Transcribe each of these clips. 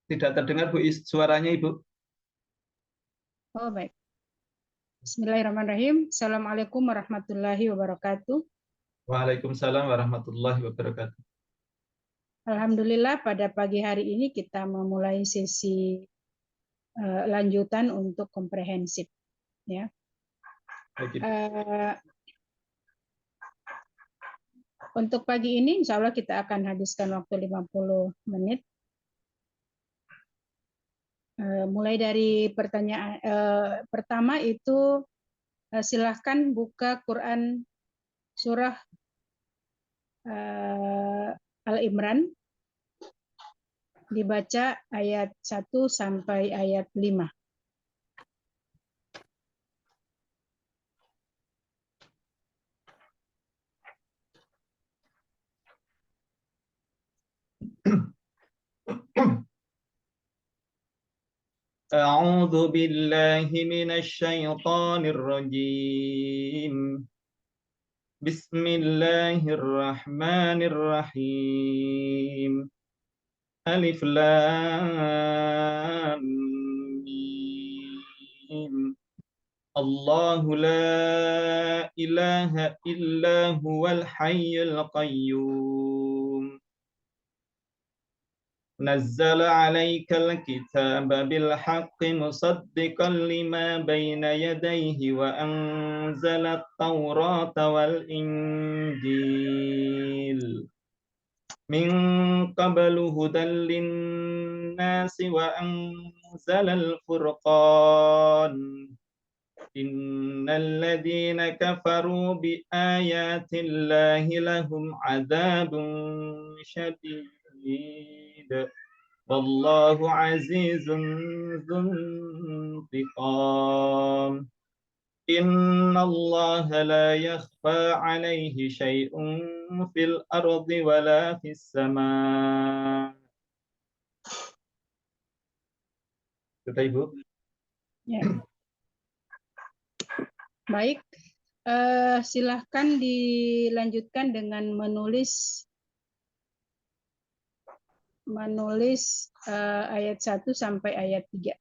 Tidak terdengar Bu suaranya Ibu. Oh baik. Bismillahirrahmanirrahim. Assalamualaikum warahmatullahi wabarakatuh. Waalaikumsalam warahmatullahi wabarakatuh. Alhamdulillah pada pagi hari ini kita memulai sesi lanjutan untuk komprehensif. Ya. Untuk pagi ini insya Allah kita akan habiskan waktu 50 menit. Mulai dari pertanyaan pertama itu silahkan buka Quran surah Al-Imran, dibaca ayat 1 sampai ayat 5. A'udzu billahi minasyaitonir rajim. Bismillahirrahmanirrahim. Alif Lam Mim. Allahu la ilaha illa huwal hayyul qayyum. نزل عليك الكتاب بالحق مصدقا لما بين يديه وأنزل التوراة والإنجيل من قبل هدى للناس وأنزل الفرقان إن الذين كفروا بآيات الله لهم عذاب شديد والله عزيز ذو انتقام إن الله لا يخفى عليه شيء في الأرض ولا في السماء. Sudah Ibu? Ya. Baik, silahkan dilanjutkan dengan menulis ayat 1 sampai ayat 3.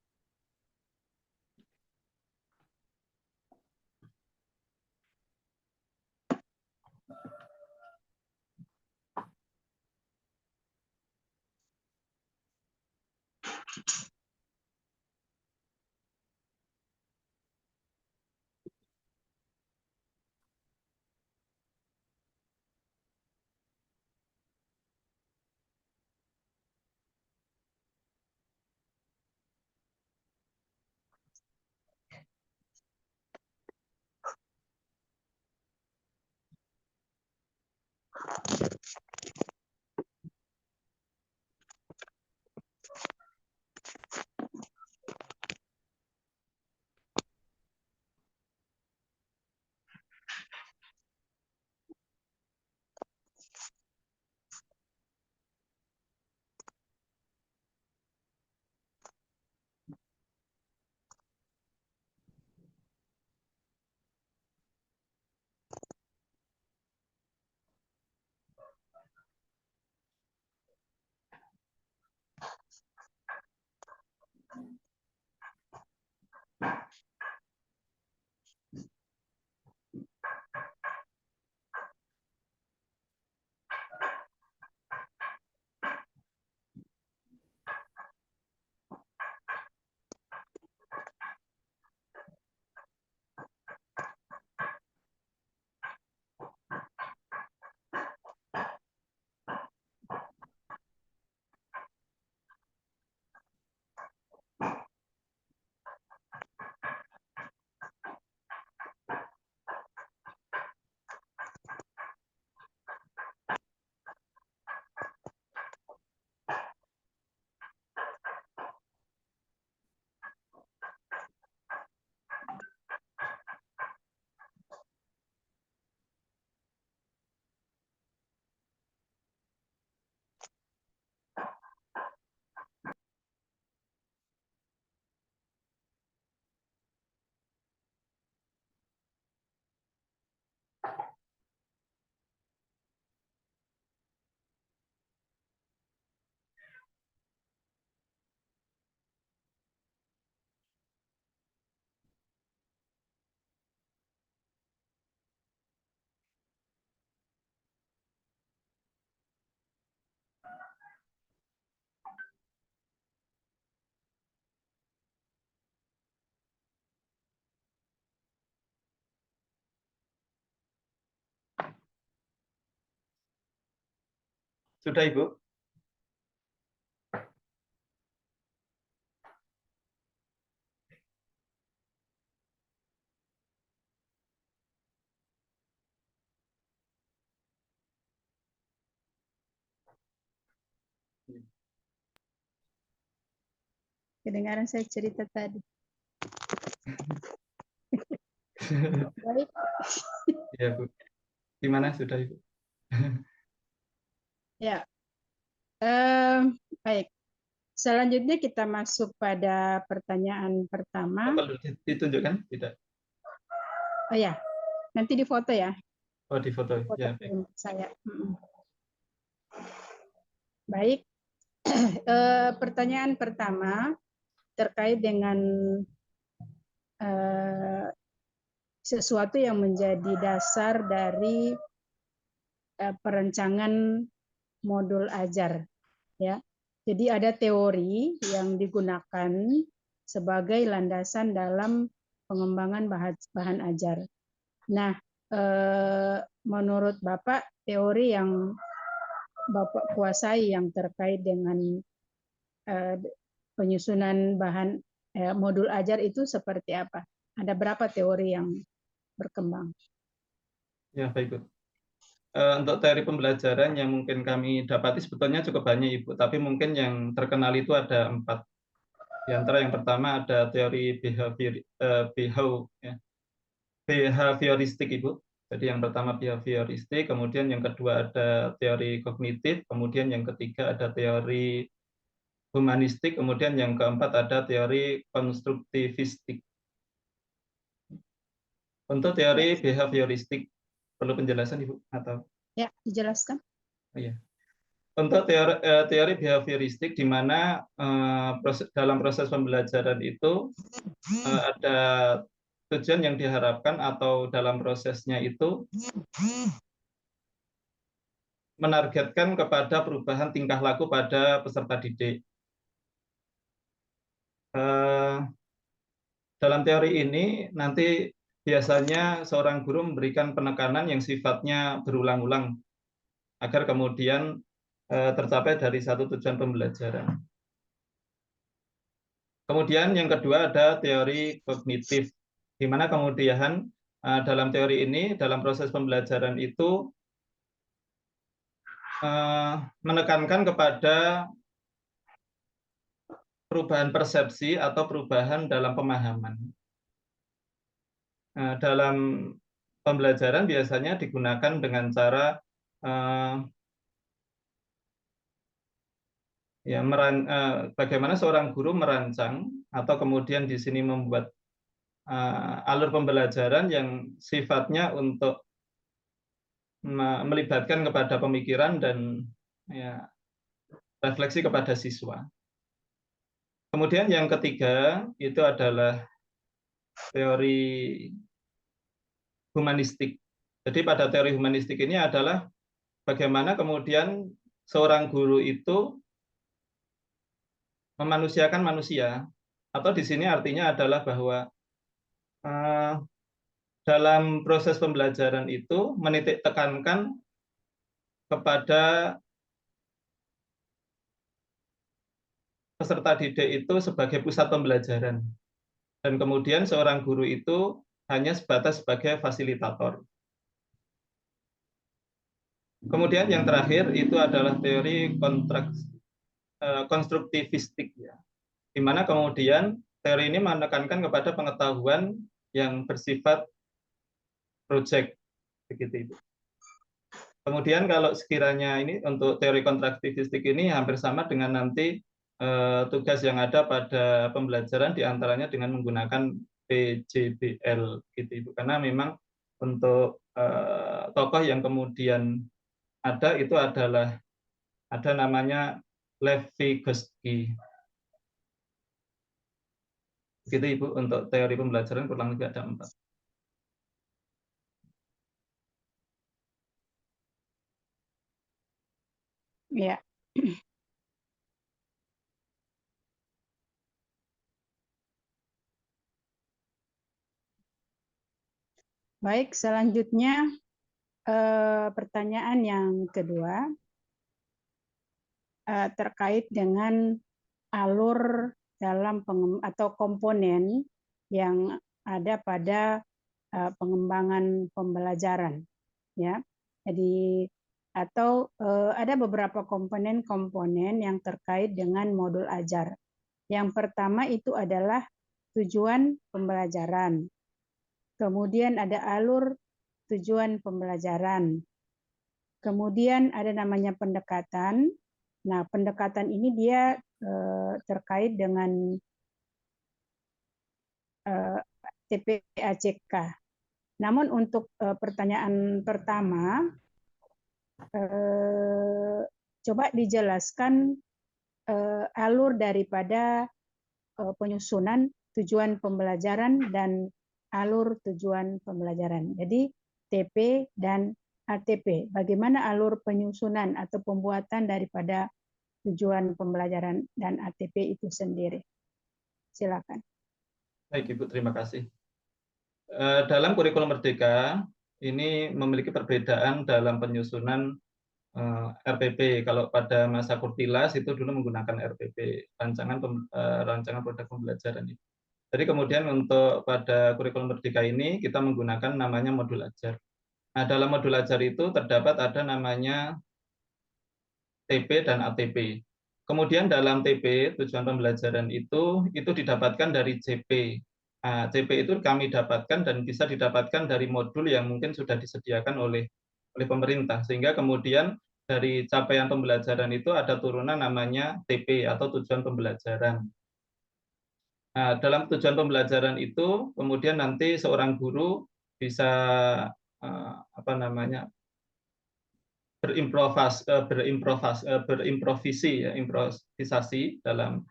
Sudah, Ibu? Kedengaran saya cerita tadi. Baik. Ya, Bu. Gimana sudah, Ibu? Ya. Baik. Selanjutnya kita masuk pada pertanyaan pertama. Perlu ditunjukkan? Tidak. Oh ya, nanti di foto ya. Oh, di foto. Foto Ya, baik. kirim ke saya. Baik. Pertanyaan pertama terkait dengan sesuatu yang menjadi dasar dari perancangan modul ajar, ya. Jadi ada teori yang digunakan sebagai landasan dalam pengembangan bahan ajar. Nah, menurut Bapak, teori yang Bapak kuasai yang terkait dengan penyusunan bahan modul ajar itu seperti apa? Ada berapa teori yang berkembang? Ya, baik, Bu. Untuk teori pembelajaran yang mungkin kami dapati sebetulnya cukup banyak, Ibu. Tapi mungkin yang terkenal itu ada 4. Di antara yang pertama ada teori behavioristik, Ibu. Jadi yang pertama behavioristik, kemudian yang kedua ada teori kognitif, kemudian yang ketiga ada teori humanistik, kemudian yang keempat ada teori konstruktivistik. Untuk teori behavioristik, perlu penjelasan, Ibu? Atau? Ya, dijelaskan. Oh, iya. Untuk teori behavioristik, di mana dalam proses pembelajaran itu ada tujuan yang diharapkan atau dalam prosesnya itu menargetkan kepada perubahan tingkah laku pada peserta didik. Dalam teori ini nanti biasanya seorang guru memberikan penekanan yang sifatnya berulang-ulang agar kemudian tercapai dari satu tujuan pembelajaran. Kemudian yang kedua ada teori kognitif, di mana kemudian dalam teori ini, dalam proses pembelajaran itu menekankan kepada perubahan persepsi atau perubahan dalam pemahaman. Dalam pembelajaran biasanya digunakan dengan cara bagaimana seorang guru merancang atau kemudian di sini membuat alur pembelajaran yang sifatnya untuk melibatkan kepada pemikiran dan refleksi kepada siswa. Kemudian yang ketiga itu adalah teori humanistik. Jadi pada teori humanistik ini adalah bagaimana kemudian seorang guru itu memanusiakan manusia, atau di sini artinya adalah bahwa dalam proses pembelajaran itu menitik tekankan kepada peserta didik itu sebagai pusat pembelajaran, dan kemudian seorang guru itu hanya sebatas sebagai fasilitator. Kemudian yang terakhir itu adalah teori konstruktivistik, ya, di mana kemudian teori ini menekankan kepada pengetahuan yang bersifat project, begitu, Ibu. Kemudian kalau sekiranya ini untuk teori konstruktivistik ini hampir sama dengan nanti tugas yang ada pada pembelajaran, diantaranya dengan menggunakan PJBL, gitu, Ibu. Karena memang untuk tokoh yang kemudian ada itu adalah ada namanya Lev Vygotsky. Begitu, Ibu, untuk teori pembelajaran kurang lebih ada 4. Ya. Baik, selanjutnya pertanyaan yang kedua. terkait dengan alur dalam atau komponen yang ada pada pengembangan pembelajaran, ya. Jadi atau ada beberapa komponen-komponen yang terkait dengan modul ajar. Yang pertama itu adalah tujuan pembelajaran. Kemudian ada alur tujuan pembelajaran. Kemudian ada namanya pendekatan. Nah, pendekatan ini dia terkait dengan TPACK. Namun untuk pertanyaan pertama, coba dijelaskan alur daripada penyusunan tujuan pembelajaran dan alur tujuan pembelajaran. Jadi TP dan ATP. Bagaimana alur penyusunan atau pembuatan daripada tujuan pembelajaran dan ATP itu sendiri? Silakan. Baik Ibu, terima kasih. Dalam kurikulum Merdeka ini memiliki perbedaan dalam penyusunan RPP. Kalau pada masa Kurtilas itu dulu menggunakan RPP, rancangan produk pembelajaran. Jadi kemudian untuk pada kurikulum Merdeka ini kita menggunakan namanya modul ajar. Nah, dalam modul ajar itu terdapat ada namanya TP dan ATP. Kemudian dalam TP, tujuan pembelajaran itu didapatkan dari CP. Nah, CP itu kami dapatkan dan bisa didapatkan dari modul yang mungkin sudah disediakan oleh pemerintah. Sehingga kemudian dari capaian pembelajaran itu ada turunan namanya TP atau tujuan pembelajaran. Nah, dalam tujuan pembelajaran itu kemudian nanti seorang guru bisa berimprovisasi dalam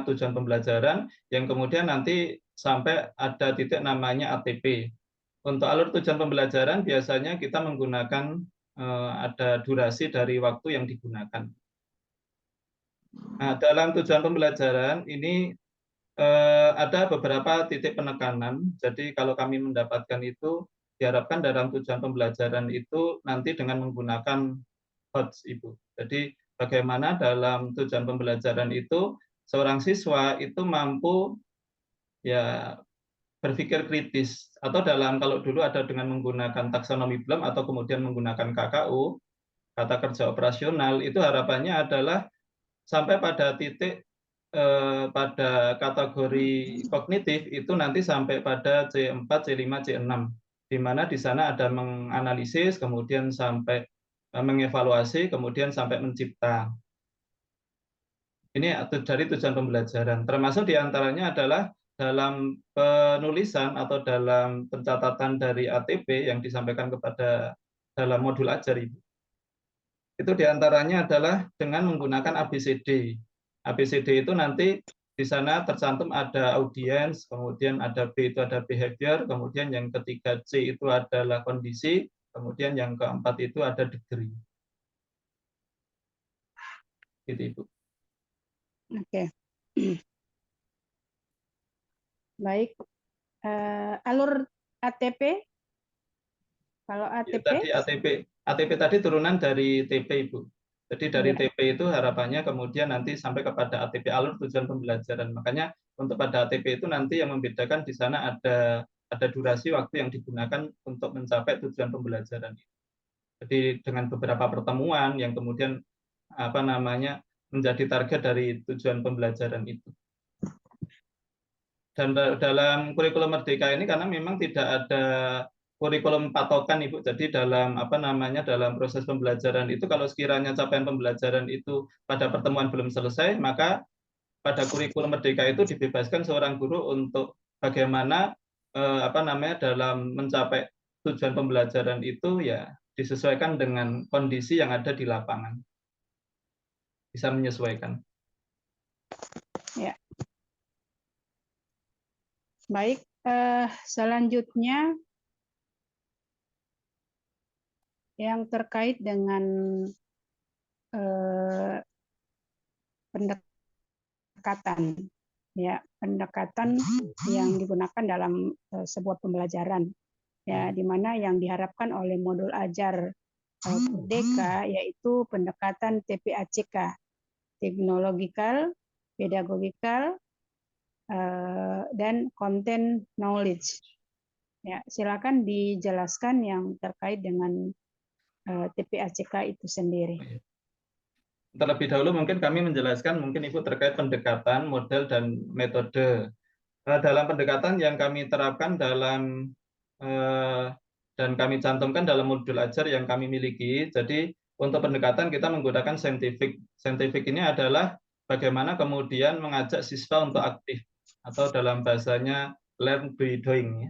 tujuan pembelajaran yang kemudian nanti sampai ada titik namanya ATP. Untuk alur tujuan pembelajaran biasanya kita menggunakan ada durasi dari waktu yang digunakan. Nah, dalam tujuan pembelajaran ini ada beberapa titik penekanan. Jadi kalau kami mendapatkan itu diharapkan dalam tujuan pembelajaran itu nanti dengan menggunakan HOTS, Ibu. Jadi bagaimana dalam tujuan pembelajaran itu seorang siswa itu mampu ya berpikir kritis, atau kalau dulu ada dengan menggunakan taksonomi Bloom atau kemudian menggunakan KKU, kata kerja operasional, itu harapannya adalah sampai pada titik pada kategori kognitif itu nanti sampai pada C4, C5, C6, di mana di sana ada menganalisis, kemudian sampai mengevaluasi, kemudian sampai mencipta. Ini dari tujuan pembelajaran. Termasuk diantaranya adalah dalam penulisan atau dalam pencatatan dari ATP yang disampaikan kepada dalam modul ajar Ibu. Itu diantaranya adalah dengan menggunakan ABCD. ABCD itu nanti di sana tercantum ada audience, kemudian ada B itu ada behavior, kemudian yang ketiga C itu adalah kondisi, kemudian yang keempat itu ada degree. Gitu Ibu. Oke. Baik. Alur ATP? Kalau ATP? Ya, tadi ATP tadi turunan dari TP Ibu. Jadi dari TP itu harapannya kemudian nanti sampai kepada ATP, alur tujuan pembelajaran. Makanya untuk pada ATP itu nanti yang membedakan di sana ada durasi waktu yang digunakan untuk mencapai tujuan pembelajaran. Jadi dengan beberapa pertemuan yang kemudian menjadi target dari tujuan pembelajaran itu. Dan dalam kurikulum Merdeka ini karena memang tidak ada kurikulum patokan Ibu. Jadi dalam dalam proses pembelajaran itu kalau sekiranya capaian pembelajaran itu pada pertemuan belum selesai, maka pada kurikulum Merdeka itu dibebaskan seorang guru untuk bagaimana dalam mencapai tujuan pembelajaran itu ya disesuaikan dengan kondisi yang ada di lapangan. Bisa menyesuaikan. Ya. Baik, selanjutnya yang terkait dengan pendekatan, ya pendekatan yang digunakan dalam sebuah pembelajaran, ya di mana yang diharapkan oleh modul ajar Merdeka, yaitu pendekatan TPACK, Technological, Pedagogical, dan Content Knowledge. Ya, silakan dijelaskan yang terkait dengan TPACK itu sendiri. Terlebih dahulu mungkin kami menjelaskan mungkin Ibu terkait pendekatan, model, dan metode. Dalam pendekatan yang kami terapkan dan kami cantumkan dalam modul ajar yang kami miliki. Jadi untuk pendekatan kita menggunakan saintifik. Saintifik ini adalah bagaimana kemudian mengajak siswa untuk aktif atau dalam bahasanya learn by doing.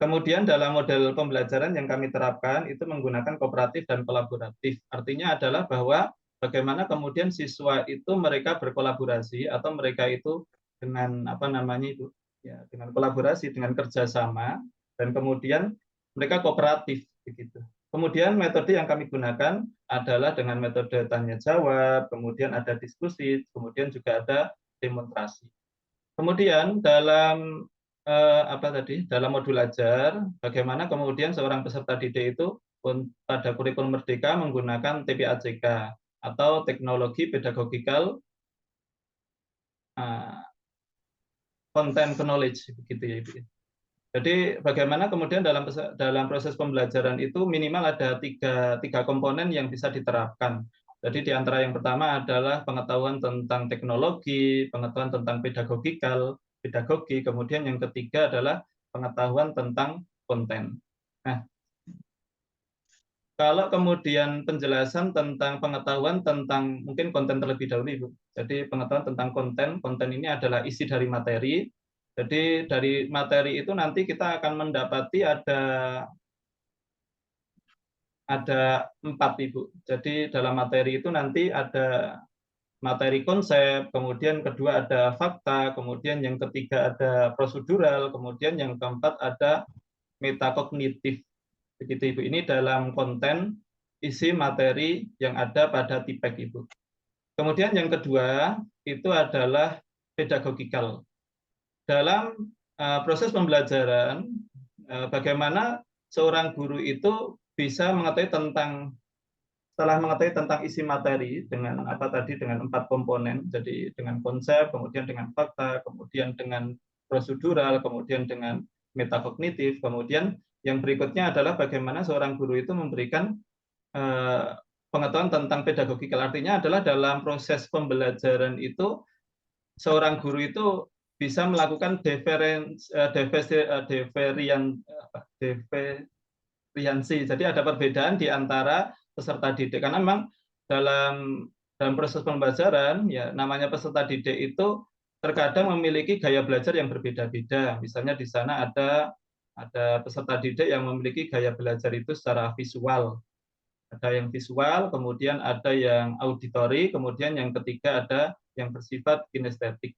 Kemudian dalam model pembelajaran yang kami terapkan itu menggunakan kooperatif dan kolaboratif. Artinya adalah bahwa bagaimana kemudian siswa itu mereka berkolaborasi atau mereka itu dengan dengan kolaborasi, dengan kerjasama, dan kemudian mereka kooperatif begitu. Kemudian metode yang kami gunakan adalah dengan metode tanya jawab, kemudian ada diskusi, kemudian juga ada demonstrasi. Kemudian dalam dalam modul ajar, bagaimana kemudian seorang peserta didik itu pada kurikulum Merdeka menggunakan TPACK atau teknologi pedagogikal content knowledge begitu ya Ibu. Jadi bagaimana kemudian dalam proses pembelajaran itu minimal ada tiga komponen yang bisa diterapkan. Jadi di antara yang pertama adalah pengetahuan tentang teknologi, pengetahuan tentang pedagogi, kemudian yang ketiga adalah pengetahuan tentang konten. Nah, kalau kemudian penjelasan tentang pengetahuan tentang mungkin konten terlebih dahulu, Ibu. Jadi pengetahuan tentang konten ini adalah isi dari materi. Jadi dari materi itu nanti kita akan mendapati ada 4, Ibu. Jadi dalam materi itu nanti ada materi konsep, kemudian kedua ada fakta, kemudian yang ketiga ada prosedural, kemudian yang keempat ada metakognitif. Begitu Ibu. Ini dalam konten isi materi yang ada pada TIPEK Ibu. Kemudian yang kedua itu adalah pedagogikal. Dalam proses pembelajaran, bagaimana seorang guru itu bisa setelah mengetahui tentang isi materi dengan dengan 4 komponen, jadi dengan konsep, kemudian dengan fakta, kemudian dengan prosedural, kemudian dengan metakognitif, kemudian yang berikutnya adalah bagaimana seorang guru itu memberikan pengetahuan tentang pedagogikal. Artinya adalah dalam proses pembelajaran itu seorang guru itu bisa melakukan diferensiasi. Jadi ada perbedaan di antara peserta didik karena memang dalam proses pembelajaran ya namanya peserta didik itu terkadang memiliki gaya belajar yang berbeda-beda. Misalnya di sana ada peserta didik yang memiliki gaya belajar itu secara visual. Ada yang visual, kemudian ada yang auditori, kemudian yang ketiga ada yang bersifat kinestetik.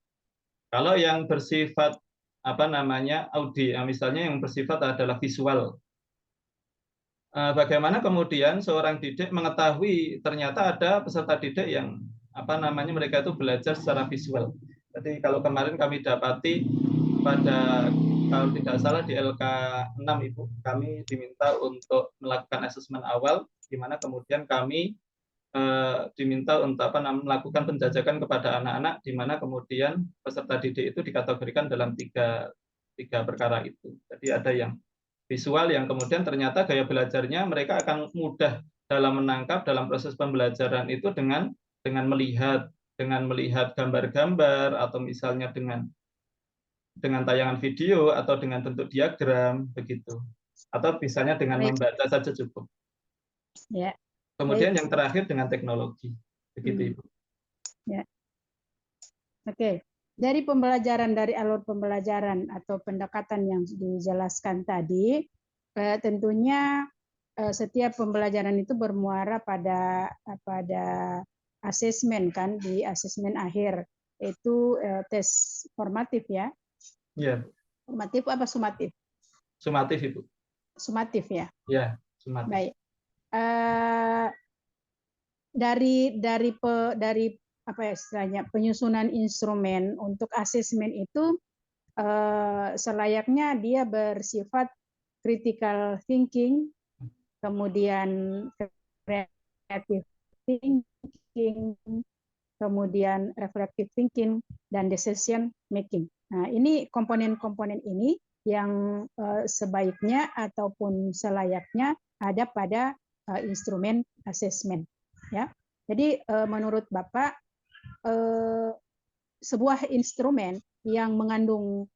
Kalau yang bersifat misalnya yang bersifat adalah visual. Bagaimana kemudian seorang didik mengetahui ternyata ada peserta didik yang mereka itu belajar secara visual. Jadi kalau kemarin kami dapati kalau tidak salah di LK 6 Ibu, kami diminta untuk melakukan asesmen awal di mana kemudian kami diminta untuk melakukan penjajakan kepada anak-anak di mana kemudian peserta didik itu dikategorikan dalam tiga perkara itu. Jadi ada yang visual yang kemudian ternyata gaya belajarnya mereka akan mudah dalam menangkap dalam proses pembelajaran itu dengan melihat gambar-gambar atau misalnya dengan tayangan video atau dengan bentuk diagram begitu. Atau misalnya dengan membaca saja cukup. Ya. Kemudian yang terakhir dengan teknologi. Begitu Ibu. Ya. Oke. Dari alur pembelajaran atau pendekatan yang dijelaskan tadi, tentunya setiap pembelajaran itu bermuara pada asesmen kan, di asesmen akhir itu tes formatif ya. Iya. Formatif apa sumatif? Sumatif Ibu. Sumatif ya. Ya, sumatif. Baik. Dari apa ya istilahnya penyusunan instrumen untuk asesmen itu selayaknya dia bersifat critical thinking, kemudian creative thinking, kemudian reflective thinking, dan decision making. Nah, ini komponen-komponen ini yang sebaiknya ataupun selayaknya ada pada instrumen asesmen. Ya, jadi menurut Bapak sebuah instrumen yang mengandung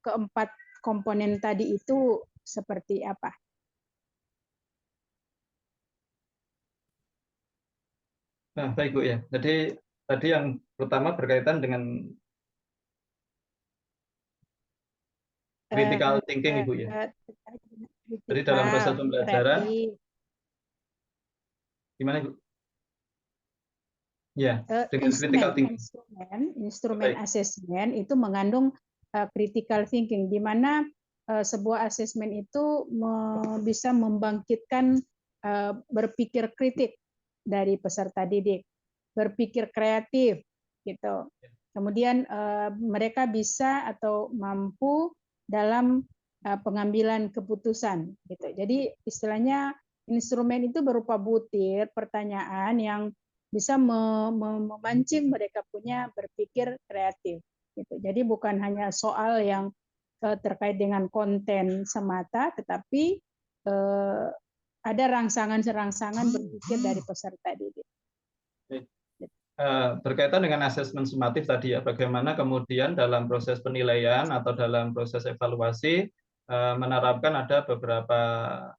keempat komponen tadi itu seperti apa? Nah, baik Bu ya. Jadi tadi yang pertama berkaitan dengan critical thinking Ibu ya. Jadi dalam proses Kritikal, pembelajaran, kreatif, gimana Ibu? Ya, dengan critical thinking. instrumen Baik. asesmen itu mengandung critical thinking, di mana sebuah asesmen itu bisa membangkitkan berpikir kritik dari peserta didik, berpikir kreatif, gitu. Kemudian mereka bisa atau mampu dalam pengambilan keputusan, gitu. Jadi istilahnya instrumen itu berupa butir pertanyaan yang bisa memancing mereka punya berpikir kreatif. Gitu. Jadi bukan hanya soal yang terkait dengan konten semata, tetapi ada rangsangan-rangsangan berpikir dari peserta didik. Berkaitan dengan asesmen sumatif tadi ya, bagaimana kemudian dalam proses penilaian atau dalam proses evaluasi menerapkan ada beberapa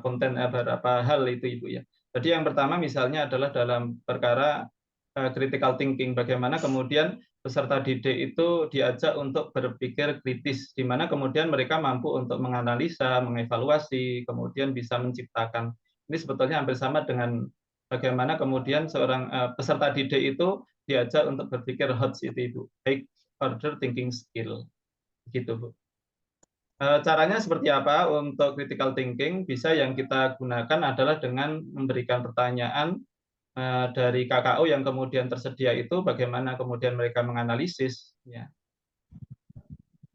konten, beberapa hal itu Ibu ya. Jadi yang pertama misalnya adalah dalam perkara critical thinking, bagaimana kemudian peserta didik itu diajak untuk berpikir kritis, di mana kemudian mereka mampu untuk menganalisa, mengevaluasi, kemudian bisa menciptakan. Ini sebetulnya hampir sama dengan bagaimana kemudian seorang peserta didik itu diajak untuk berpikir HOTS itu Ibu, high order thinking skill, gitu Bu. Caranya seperti apa untuk critical thinking? Bisa yang kita gunakan adalah dengan memberikan pertanyaan dari KKO yang kemudian tersedia itu, bagaimana kemudian mereka menganalisis. Ya.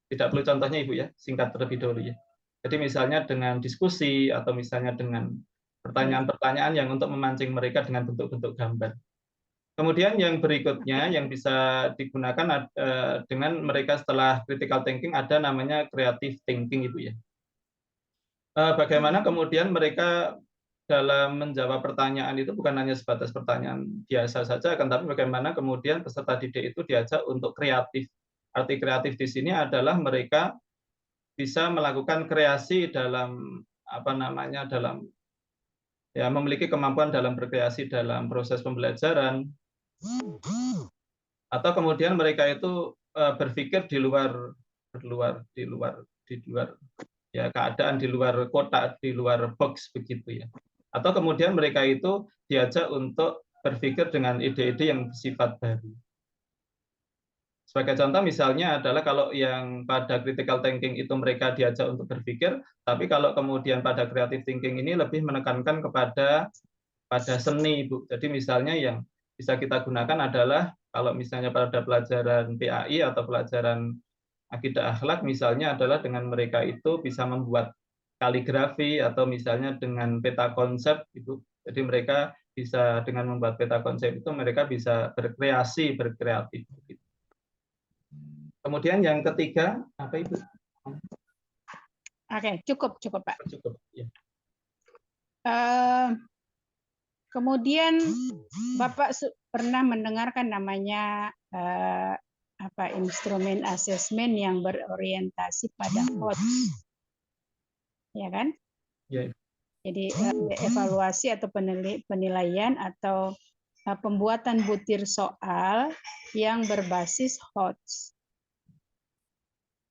Tidak perlu contohnya Ibu ya, singkat terlebih dahulu ya. Jadi misalnya dengan diskusi atau misalnya dengan pertanyaan-pertanyaan yang untuk memancing mereka dengan bentuk-bentuk gambar. Kemudian yang berikutnya yang bisa digunakan dengan mereka setelah critical thinking ada namanya creative thinking Ibu ya. Bagaimana kemudian mereka dalam menjawab pertanyaan itu bukan hanya sebatas pertanyaan biasa saja, akan tapi bagaimana kemudian peserta didik itu diajak untuk kreatif. Arti kreatif di sini adalah mereka bisa melakukan kreasi dalam dalam ya memiliki kemampuan dalam berkreasi dalam proses pembelajaran, atau kemudian mereka itu berpikir di luar ya keadaan, di luar kotak, di luar box begitu ya. Atau kemudian mereka itu diajak untuk berpikir dengan ide-ide yang bersifat baru. Sebagai contoh misalnya adalah kalau yang pada critical thinking itu mereka diajak untuk berpikir, tapi kalau kemudian pada creative thinking ini lebih menekankan kepada seni, Bu. Jadi misalnya yang bisa kita gunakan adalah kalau misalnya pada pelajaran PAI atau pelajaran akidah akhlak misalnya adalah dengan mereka itu bisa membuat kaligrafi atau misalnya dengan peta konsep itu. Jadi mereka bisa dengan membuat peta konsep itu mereka bisa berkreasi, berkreatif. Kemudian yang ketiga apa itu? Oke, cukup Pak. Cukup. Ya. Kemudian Bapak pernah mendengarkan namanya instrumen asesmen yang berorientasi pada HOTS, ya kan? Ya. Jadi evaluasi atau penilaian atau pembuatan butir soal yang berbasis HOTS.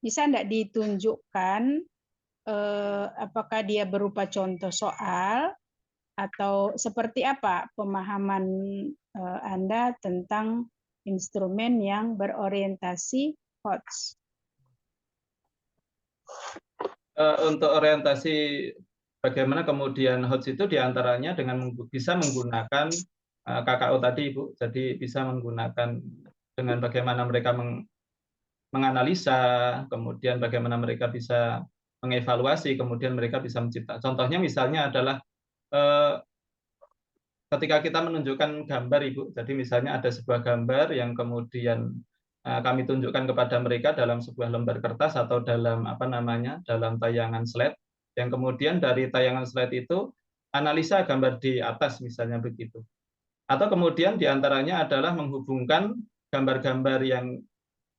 Bisa enggak ditunjukkan apakah dia berupa contoh soal atau seperti apa pemahaman Anda tentang instrumen yang berorientasi HOTS? Untuk orientasi bagaimana kemudian HOTS itu diantaranya dengan bisa menggunakan KKO tadi Ibu, jadi bisa menggunakan dengan bagaimana mereka menganalisa, kemudian bagaimana mereka bisa mengevaluasi, kemudian mereka bisa menciptakan. Contohnya misalnya adalah ketika kita menunjukkan gambar, Ibu, jadi misalnya ada sebuah gambar yang kemudian kami tunjukkan kepada mereka dalam sebuah lembar kertas atau dalam dalam tayangan slide, yang kemudian dari tayangan slide itu analisa gambar di atas misalnya begitu. Atau kemudian diantaranya adalah menghubungkan gambar-gambar yang,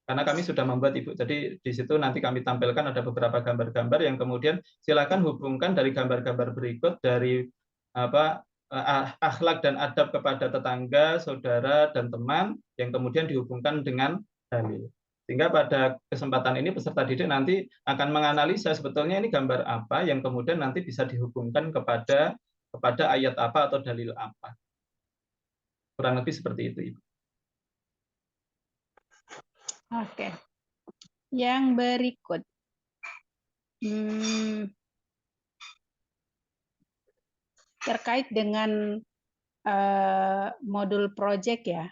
karena kami sudah membuat, Ibu, jadi di situ nanti kami tampilkan ada beberapa gambar-gambar yang kemudian silakan hubungkan dari gambar-gambar berikut dari akhlak dan adab kepada tetangga, saudara, dan teman yang kemudian dihubungkan dengan dalil. Sehingga pada kesempatan ini peserta didik nanti akan menganalisa sebetulnya ini gambar apa yang kemudian nanti bisa dihubungkan kepada ayat apa atau dalil apa. Kurang lebih seperti itu, Ibu. Oke. Yang berikut. Terkait dengan modul project ya.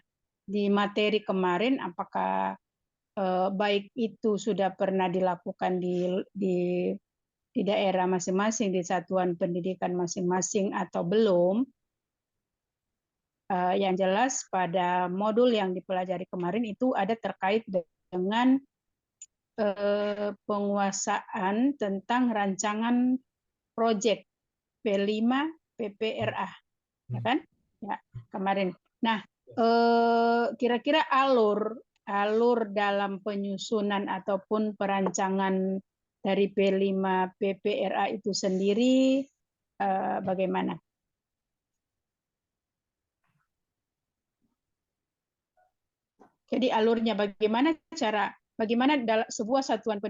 Di materi kemarin apakah baik itu sudah pernah dilakukan di daerah masing-masing, di satuan pendidikan masing-masing atau belum. Yang jelas pada modul yang dipelajari kemarin itu ada terkait dengan penguasaan tentang rancangan proyek P5 PPRA, ya kan? Ya, kemarin. Nah, kira-kira alur dalam penyusunan ataupun perancangan dari P5 PPRA itu sendiri bagaimana? Jadi alurnya bagaimana sebuah satuan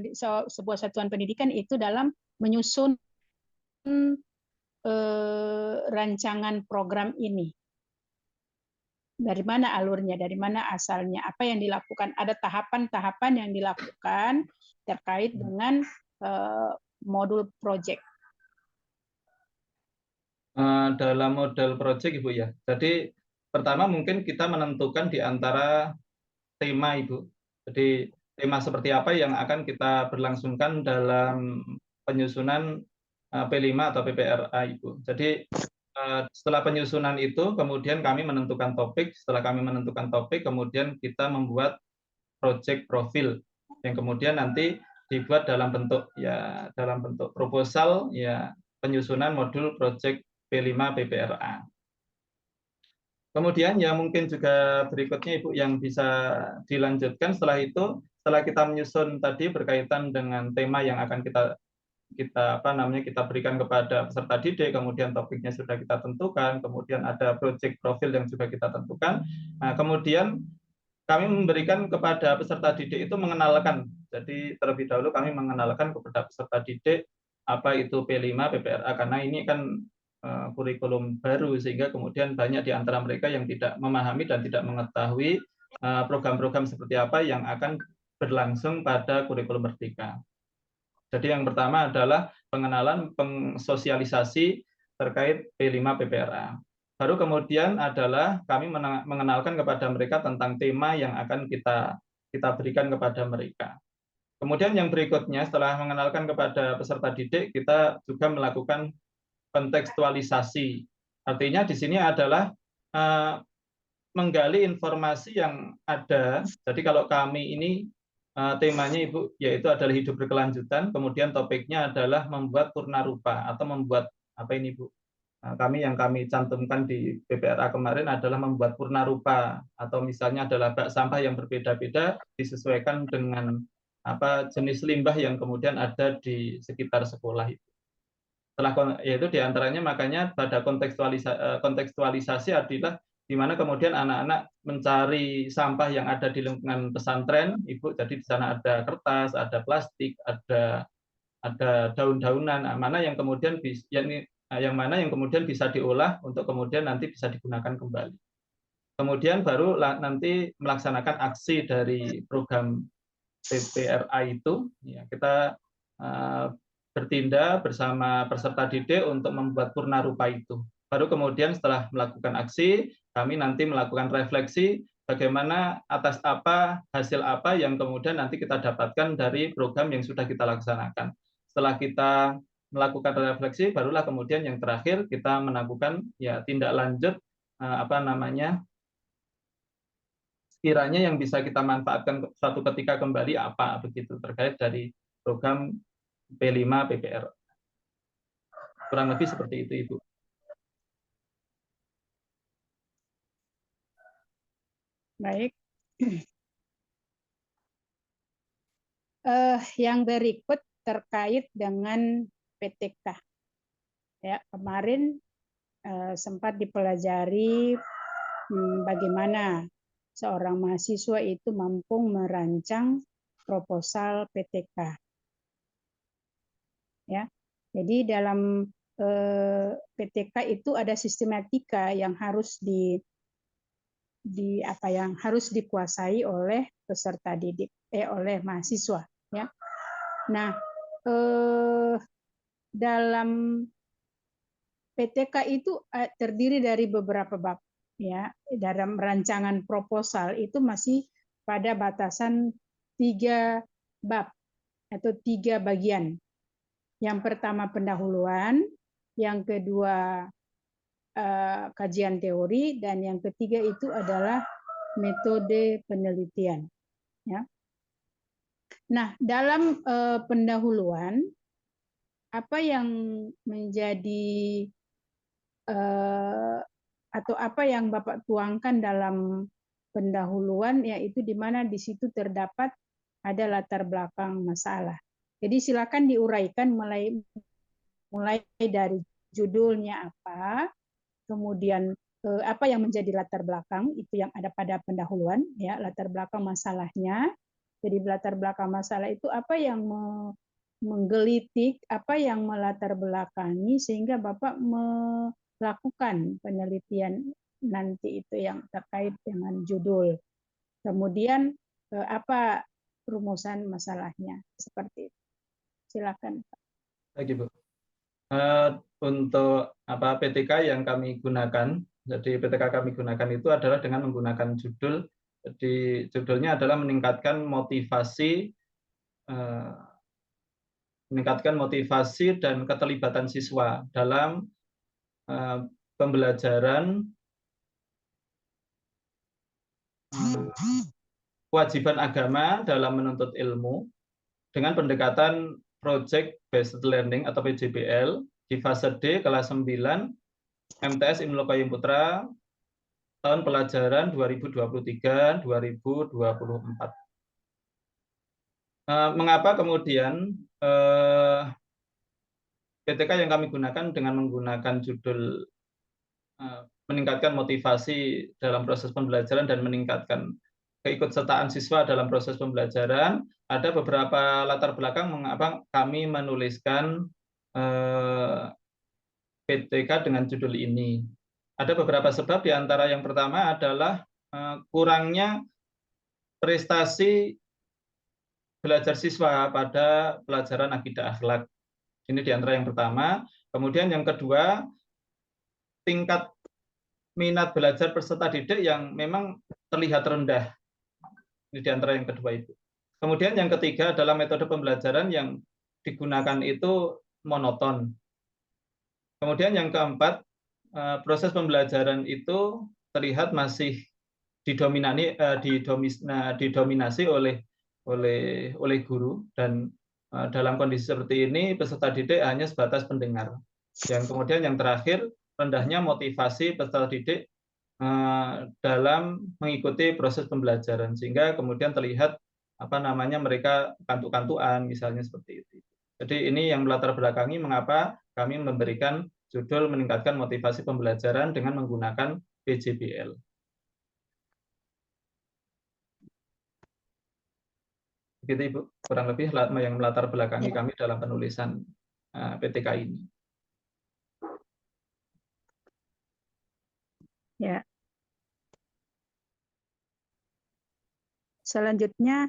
pendidikan itu dalam menyusun rancangan program ini. Dari mana alurnya, dari mana asalnya, apa yang dilakukan, ada tahapan-tahapan yang dilakukan terkait dengan modul project. Dalam model project, Ibu, ya. Jadi pertama mungkin kita menentukan di antara tema, Ibu. Jadi tema seperti apa yang akan kita berlangsungkan dalam penyusunan P5 atau PPRA, Ibu. Jadi setelah penyusunan itu kemudian kami menentukan topik, setelah kami menentukan topik kemudian kita membuat project profil yang kemudian nanti dibuat dalam bentuk proposal ya penyusunan modul project P5 PPRA. Kemudian ya mungkin juga berikutnya, Ibu, yang bisa dilanjutkan setelah itu, setelah kita menyusun tadi berkaitan dengan tema yang akan kita berikan kepada peserta didik, kemudian topiknya sudah kita tentukan, kemudian ada project profil yang juga kita tentukan. Nah, kemudian kami memberikan kepada peserta didik itu mengenalkan. Jadi terlebih dahulu kami mengenalkan kepada peserta didik apa itu P5 PPRA, karena ini kan kurikulum baru sehingga kemudian banyak di antara mereka yang tidak memahami dan tidak mengetahui program-program seperti apa yang akan berlangsung pada kurikulum merdeka. Jadi yang pertama adalah pengenalan, sosialisasi terkait P5 PPRA. Baru kemudian adalah kami mengenalkan kepada mereka tentang tema yang akan kita berikan kepada mereka. Kemudian yang berikutnya setelah mengenalkan kepada peserta didik, kita juga melakukan kontekstualisasi. Artinya di sini adalah menggali informasi yang ada. Jadi kalau kami ini temanya, Ibu, yaitu adalah hidup berkelanjutan, kemudian topiknya adalah membuat purnarupa atau membuat apa ini, Bu? Kami yang kami cantumkan di PPRA kemarin adalah membuat purnarupa atau misalnya adalah bak sampah yang berbeda-beda disesuaikan dengan jenis limbah yang kemudian ada di sekitar sekolah itu. Yaitu diantaranya makanya pada kontekstualisasi adalah di mana kemudian anak-anak mencari sampah yang ada di lingkungan pesantren, Ibu. Jadi di sana ada kertas, ada plastik, ada daun-daunan, mana yang kemudian bisa diolah untuk kemudian nanti bisa digunakan kembali. Kemudian baru nanti melaksanakan aksi dari program PPRA itu, ya, kita bertindak bersama peserta didik untuk membuat purnarupa itu. Baru kemudian setelah melakukan aksi, kami nanti melakukan refleksi bagaimana atas apa, hasil apa yang kemudian nanti kita dapatkan dari program yang sudah kita laksanakan. Setelah kita melakukan refleksi, barulah kemudian yang terakhir kita melakukan ya tindak lanjut apa namanya, kiranya yang bisa kita manfaatkan suatu ketika kembali apa begitu terkait dari program P5 PPR. Kurang lebih seperti itu, Ibu. Baik. Yang berikut terkait dengan PTK. Ya, kemarin sempat dipelajari bagaimana seorang mahasiswa itu mampu merancang proposal PTK. Ya, jadi dalam PTK itu ada sistematika yang harus yang harus dikuasai oleh peserta didik, oleh mahasiswa. Ya, nah dalam PTK itu terdiri dari beberapa bab. Ya, dalam rancangan proposal itu masih pada batasan 3 bab atau 3 bagian. Yang pertama pendahuluan, yang kedua kajian teori, dan yang ketiga itu adalah metode penelitian. Ya. Nah, dalam pendahuluan, apa yang menjadi atau apa yang Bapak tuangkan dalam pendahuluan, yaitu di mana di situ terdapat ada latar belakang masalah. Jadi silakan diuraikan mulai dari judulnya apa, kemudian apa yang menjadi latar belakang itu yang ada pada pendahuluan, ya, latar belakang masalahnya. Jadi latar belakang masalah itu apa yang menggelitik, apa yang melatar belakangi sehingga Bapak melakukan penelitian nanti itu yang terkait dengan judul. Kemudian apa rumusan masalahnya, seperti itu. Silakan. Baik, Ibu. Untuk PTK yang kami gunakan, jadi PTK kami gunakan itu adalah dengan menggunakan judul. Jadi judulnya adalah meningkatkan motivasi dan keterlibatan siswa dalam pembelajaran kewajiban agama dalam menuntut ilmu dengan pendekatan Project Based Learning atau PJBL di fase D kelas 9 MTS Ibnu Qayyim Putra tahun pelajaran 2023-2024. Mengapa kemudian PTK yang kami gunakan dengan menggunakan judul meningkatkan motivasi dalam proses pembelajaran dan meningkatkan keikutsertaan siswa dalam proses pembelajaran, ada beberapa latar belakang mengapa kami menuliskan PTK dengan judul ini. Ada beberapa sebab, di antara yang pertama adalah kurangnya prestasi belajar siswa pada pelajaran akidah akhlak. Ini di antara yang pertama. Kemudian yang kedua, tingkat minat belajar peserta didik yang memang terlihat rendah. Ini di antara yang kedua itu. Kemudian yang ketiga adalah metode pembelajaran yang digunakan itu monoton. Kemudian yang keempat, proses pembelajaran itu terlihat masih didominasi oleh guru, dan dalam kondisi seperti ini peserta didik hanya sebatas pendengar. Yang kemudian yang terakhir, rendahnya motivasi peserta didik dalam mengikuti proses pembelajaran, sehingga kemudian terlihat mereka kantuk-kantuan misalnya seperti itu. Jadi ini yang melatar belakangi mengapa kami memberikan judul meningkatkan motivasi pembelajaran dengan menggunakan PJBL. Begitu, Ibu, kurang lebih yang melatar belakangi kami dalam penulisan PTK ini. Ya. Selanjutnya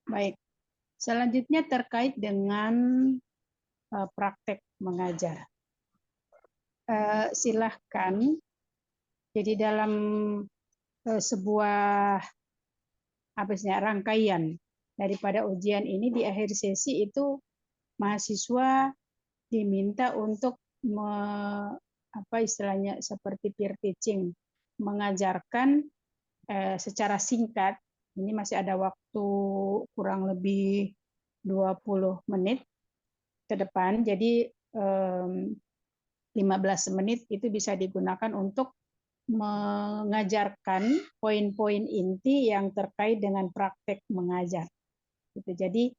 baik. Selanjutnya terkait dengan praktek mengajar. Silahkan. Jadi dalam sebuah rangkaian daripada ujian ini di akhir sesi itu mahasiswa diminta untuk apa istilahnya seperti peer teaching, mengajarkan secara singkat. Ini masih ada waktu kurang lebih 20 menit ke depan. Jadi 15 menit itu bisa digunakan untuk mengajarkan poin-poin inti yang terkait dengan praktek mengajar. Jadi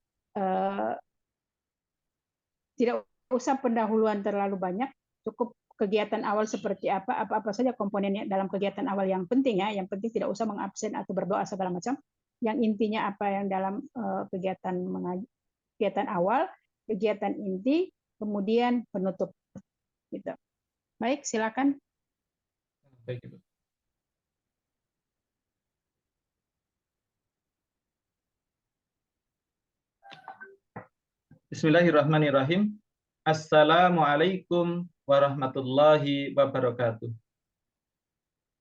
tidak usah pendahuluan terlalu banyak, cukup kegiatan awal seperti apa saja komponennya dalam kegiatan awal yang penting ya, yang penting tidak usah mengabsen atau berdoa segala macam. Yang intinya apa yang dalam kegiatan awal, kegiatan inti, kemudian penutup. Gitu. Baik, silakan. Baik, Ibu. Bismillahirrahmanirrahim. Assalamualaikum warahmatullahi wabarakatuh.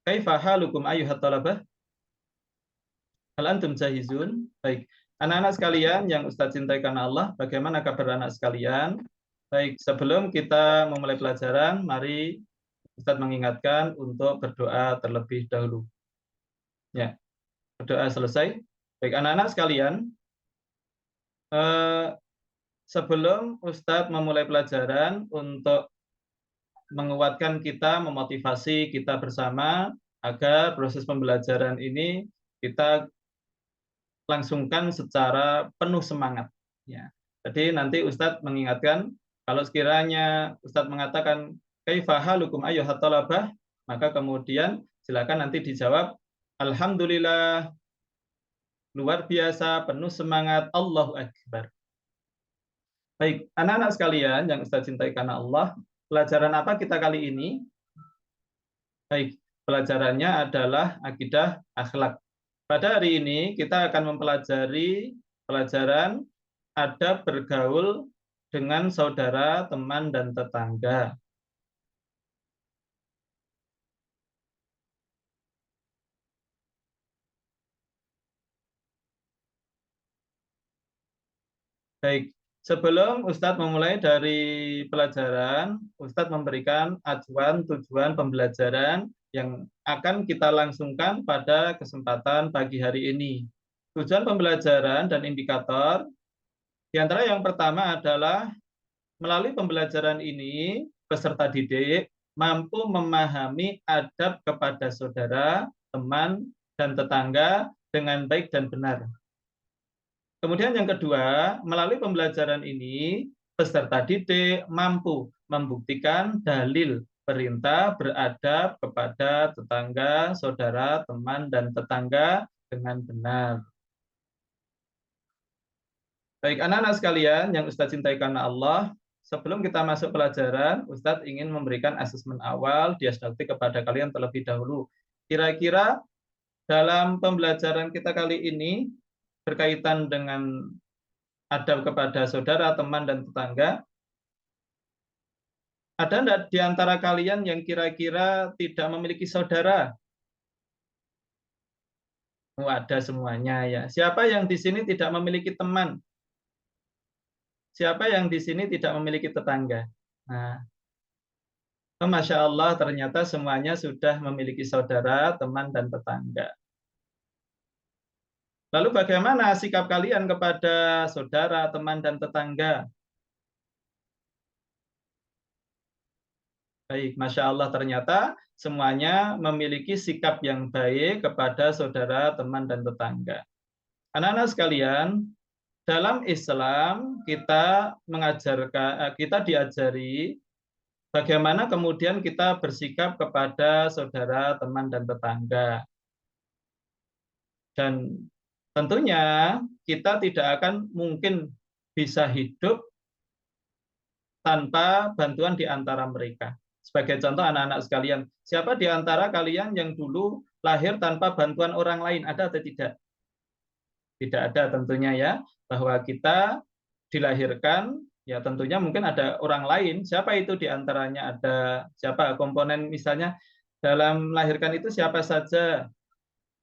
Kaifa halukum ayyuhat talabah? Hal antum jahizun? Baik. Anak-anak sekalian yang Ustadz cintai karena Allah, bagaimana kabar anak sekalian? Baik, sebelum kita memulai pelajaran, mari Ustadz mengingatkan untuk berdoa terlebih dahulu. Ya, berdoa selesai. Baik, anak-anak sekalian, sebelum Ustadz memulai pelajaran untuk menguatkan kita, memotivasi kita bersama agar proses pembelajaran ini kita langsungkan secara penuh semangat. Ya. Jadi nanti Ustadz mengingatkan, kalau sekiranya Ustadz mengatakan kaifa halukum ayyuhat talabah, maka kemudian silakan nanti dijawab alhamdulillah, luar biasa, penuh semangat, Allahu Akbar. Baik, anak-anak sekalian yang Ustadz cintai karena Allah, pelajaran apa kita kali ini? Baik, pelajarannya adalah akidah akhlak. Pada hari ini kita akan mempelajari pelajaran adab bergaul dengan saudara, teman, dan tetangga. Baik, sebelum Ustadz memulai dari pelajaran, Ustadz memberikan acuan tujuan pembelajaran yang akan kita langsungkan pada kesempatan pagi hari ini. Tujuan pembelajaran dan indikator, di antara yang pertama adalah melalui pembelajaran ini, peserta didik mampu memahami adab kepada saudara, teman, dan tetangga dengan baik dan benar. Kemudian yang kedua, melalui pembelajaran ini, peserta didik mampu membuktikan dalil perintah beradab kepada tetangga, saudara, teman, dan tetangga dengan benar. Baik, anak-anak sekalian yang Ustadz cintai karena Allah, sebelum kita masuk pelajaran, Ustadz ingin memberikan asesmen awal diagnostik kepada kalian terlebih dahulu. Kira-kira dalam pembelajaran kita kali ini, berkaitan dengan adab kepada saudara, teman, dan tetangga, ada enggak di antara kalian yang kira-kira tidak memiliki saudara? Oh, ada semuanya ya. Siapa yang di sini tidak memiliki teman? Siapa yang di sini tidak memiliki tetangga? Nah, Masya Allah, ternyata semuanya sudah memiliki saudara, teman, dan tetangga. Lalu bagaimana sikap kalian kepada saudara, teman, dan tetangga? Baik, Masya Allah, ternyata semuanya memiliki sikap yang baik kepada saudara, teman, dan tetangga. Anak-anak sekalian, dalam Islam kita diajari bagaimana kemudian kita bersikap kepada saudara, teman, dan tetangga. Dan tentunya kita tidak akan mungkin bisa hidup tanpa bantuan di antara mereka. Sebagai contoh anak-anak sekalian, siapa di antara kalian yang dulu lahir tanpa bantuan orang lain? Ada atau tidak? Tidak ada tentunya ya, bahwa kita dilahirkan, ya tentunya mungkin ada orang lain. Siapa itu di antaranya? Ada siapa komponen misalnya dalam melahirkan itu siapa saja?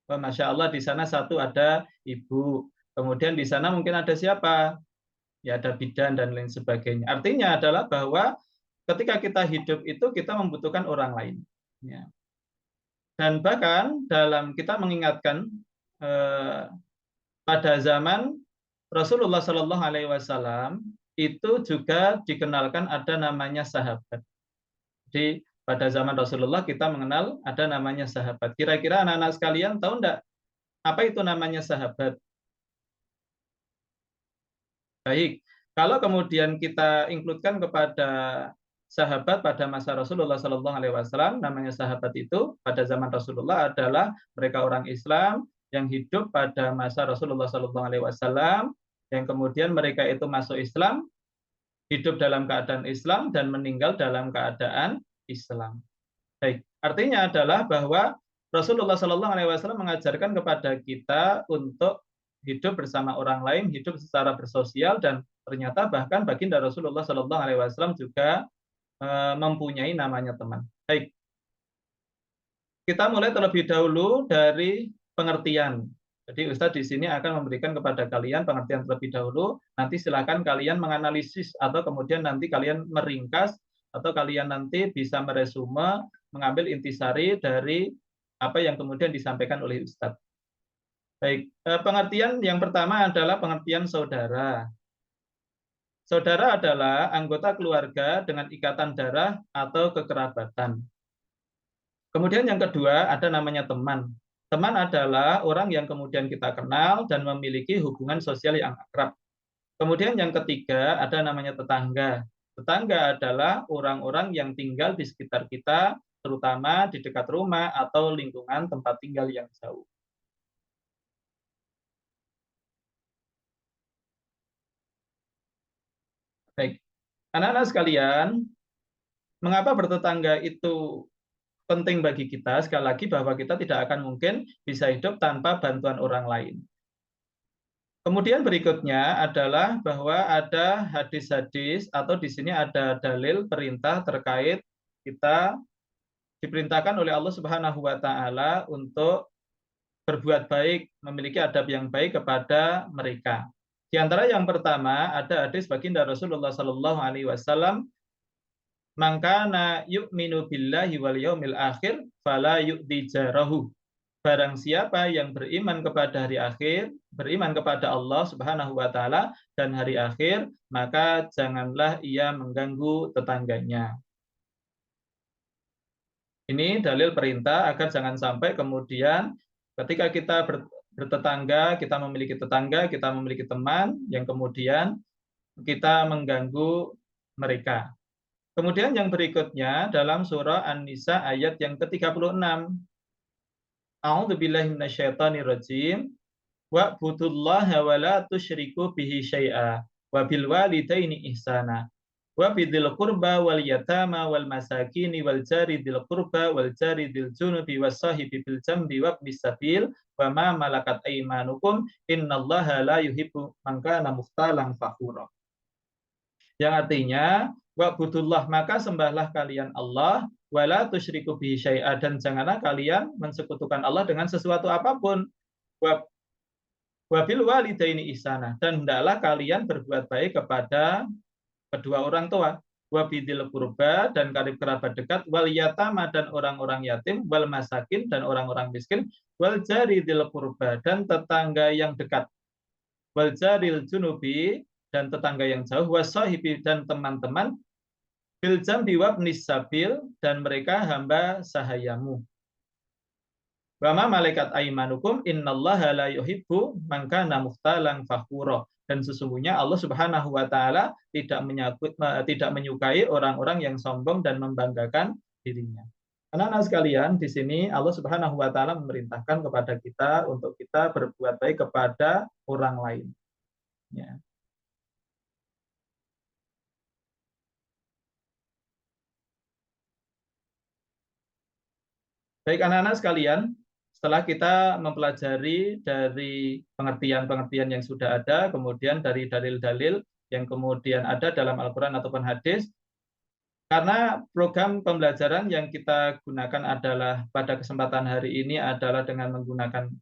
Oh, Masya Allah, di sana satu ada ibu, Kemudian di sana mungkin ada siapa? Ya ada bidan dan lain sebagainya. Artinya adalah bahwa ketika kita hidup itu kita membutuhkan orang lain. Ya. Dan bahkan dalam kita mengingatkan pada zaman Rasulullah Shallallahu Alaihi Wasallam itu juga dikenalkan ada namanya sahabat. Jadi pada zaman Rasulullah kita mengenal ada namanya sahabat. Kira-kira anak-anak sekalian tahu enggak apa itu namanya sahabat? Baik, kalau kemudian kita include-kan kepada sahabat pada masa Rasulullah Shallallahu Alaihi Wasallam, namanya sahabat itu pada zaman Rasulullah adalah mereka orang Islam yang hidup pada masa Rasulullah Shallallahu Alaihi Wasallam, yang kemudian mereka itu masuk Islam, hidup dalam keadaan Islam dan meninggal dalam keadaan Islam. Baik, artinya adalah bahwa Rasulullah Shallallahu Alaihi Wasallam mengajarkan kepada kita untuk hidup bersama orang lain, hidup secara bersosial, dan ternyata bahkan baginda Rasulullah Shallallahu Alaihi Wasallam juga mempunyai namanya teman. Baik, kita mulai terlebih dahulu dari pengertian. Jadi Ustadz di sini akan memberikan kepada kalian pengertian terlebih dahulu. Nanti silakan kalian menganalisis atau kemudian nanti kalian meringkas atau kalian nanti bisa meresume, mengambil intisari dari apa yang kemudian disampaikan oleh Ustadz. Baik, pengertian yang pertama adalah pengertian saudara. Saudara adalah anggota keluarga dengan ikatan darah atau kekerabatan. Kemudian yang kedua ada namanya teman. Teman adalah orang yang kemudian kita kenal dan memiliki hubungan sosial yang akrab. Kemudian yang ketiga ada namanya tetangga. Tetangga adalah orang-orang yang tinggal di sekitar kita, terutama di dekat rumah atau lingkungan tempat tinggal yang jauh. Baik, anak-anak sekalian, mengapa bertetangga itu penting bagi kita? Sekali lagi bahwa kita tidak akan mungkin bisa hidup tanpa bantuan orang lain. Kemudian berikutnya adalah bahwa ada hadis-hadis atau di sini ada dalil perintah terkait kita diperintahkan oleh Allah Subhanahu wa taala untuk berbuat baik, memiliki adab yang baik kepada mereka. Di antara yang pertama ada hadis baginda Rasulullah Shallallahu Alaihi Wasallam, "Mangkana yu'minu billahi wal yaumil akhir, fala yu'di jarahu." Barang siapa yang beriman kepada hari akhir, beriman kepada Allah Subhanahu wa taala dan hari akhir, maka janganlah ia mengganggu tetangganya. Ini dalil perintah agar jangan sampai kemudian ketika kita bertetangga, kita memiliki teman yang kemudian kita mengganggu mereka. Kemudian yang berikutnya dalam surah An-Nisa ayat yang ke-36. A'udzubillahi minasyaitonirrajim. Wa'budullaha wa la tusyriku bihi syai'a wa bil walidaini ihsana wa bidzil qurba wal yatama wal masakini wal jari dzil qurba wal jari dzil junubi was sahibi bil jambi wabnis sabil wa ma malakat aymanukum innallaha la yuhibbu man kana mukhtalan fakhura. Yang artinya wa'budullah, maka sembahlah kalian Allah, wala tusyriku bihi syai'a, dan janganlah kalian mensekutukan Allah dengan sesuatu apapun. Wabil walidaini ihsana, dan hendaklah kalian berbuat baik kepada kedua orang tua, wabidil qurba, dan karib kerabat dekat, wal yatama, dan orang-orang yatim, wal masakin, dan orang-orang miskin, wal jaridil qurba, dan tetangga yang dekat, wal jaril junubi, dan tetangga yang jauh, wasahibi, dan teman-teman, bil jambi wabnis sabil, dan mereka hamba sahayamu. Wama malaikat aimanukum innallaha la yuhibbu man kana mukhtalan fakhura. Dan sesungguhnya Allah Subhanahu wa taala tidak menyukai orang-orang yang sombong dan membanggakan dirinya. Anak-anak sekalian, di sini Allah Subhanahu wa taala memerintahkan kepada kita untuk kita berbuat baik kepada orang lain. Ya. Baik anak-anak sekalian, setelah kita mempelajari dari pengertian-pengertian yang sudah ada, kemudian dari dalil-dalil yang kemudian ada dalam Al-Quran ataupun hadis, karena program pembelajaran yang kita gunakan adalah pada kesempatan hari ini adalah dengan menggunakan